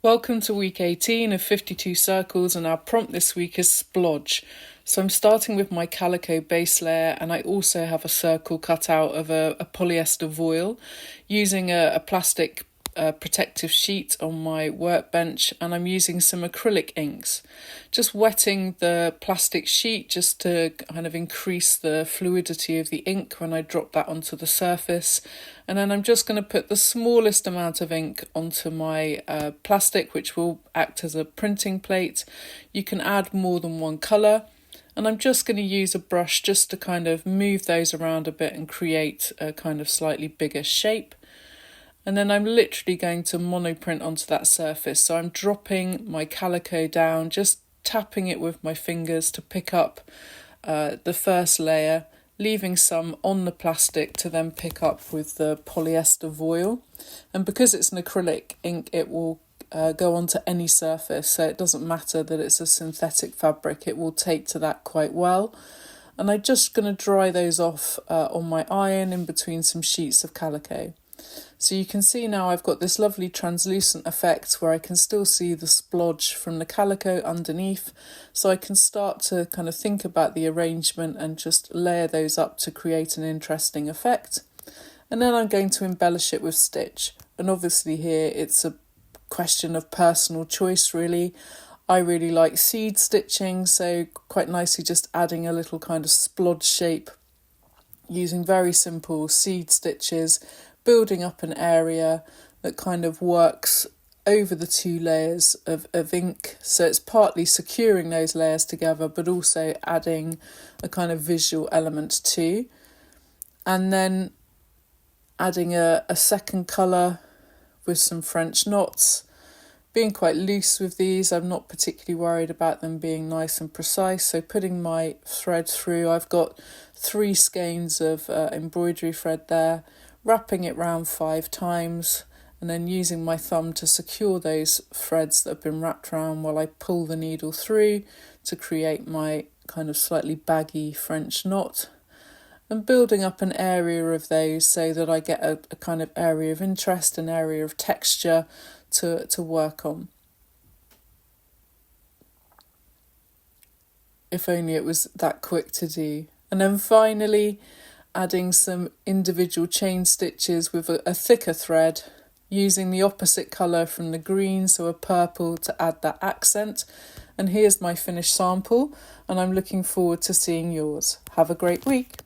Welcome to week 18 of 52 circles, and our prompt this week is splodge. So I'm starting with my calico base layer, and I also have a circle cut out of a polyester voile using a plastic protective sheet on my workbench, and I'm using some acrylic inks. Just wetting the plastic sheet just to kind of increase the fluidity of the ink when I drop that onto the surface. And then I'm just going to put the smallest amount of ink onto my plastic, which will act as a printing plate. You can add more than one colour. And I'm just going to use a brush just to kind of move those around a bit and create a kind of slightly bigger shape. And then I'm literally going to monoprint onto that surface. So I'm dropping my calico down, just tapping it with my fingers to pick up the first layer, leaving some on the plastic to then pick up with the polyester voile. And because it's an acrylic ink, it will go onto any surface, so it doesn't matter that it's a synthetic fabric, it will take to that quite well. And I'm just going to dry those off on my iron in between some sheets of calico. So you can see now I've got this lovely translucent effect where I can still see the splodge from the calico underneath, so I can start to kind of think about the arrangement and just layer those up to create an interesting effect. And then I'm going to embellish it with stitch, and obviously here it's a question of personal choice really. I really like seed stitching, so quite nicely just adding a little kind of splodge shape using very simple seed stitches, building up an area that kind of works over the two layers of ink. So it's partly securing those layers together, but also adding a kind of visual element too. And then adding a second colour with some French knots. Being quite loose with these, I'm not particularly worried about them being nice and precise. So putting my thread through, I've got 3 skeins of embroidery thread there, wrapping it round 5 times, and then using my thumb to secure those threads that have been wrapped around while I pull the needle through to create my kind of slightly baggy French knot. And building up an area of those so that I get a kind of area of interest, an area of texture to work on. If only it was that quick to do. And then finally adding some individual chain stitches with a thicker thread, using the opposite colour from the green, so a purple, to add that accent. And here's my finished sample, and I'm looking forward to seeing yours. Have a great week.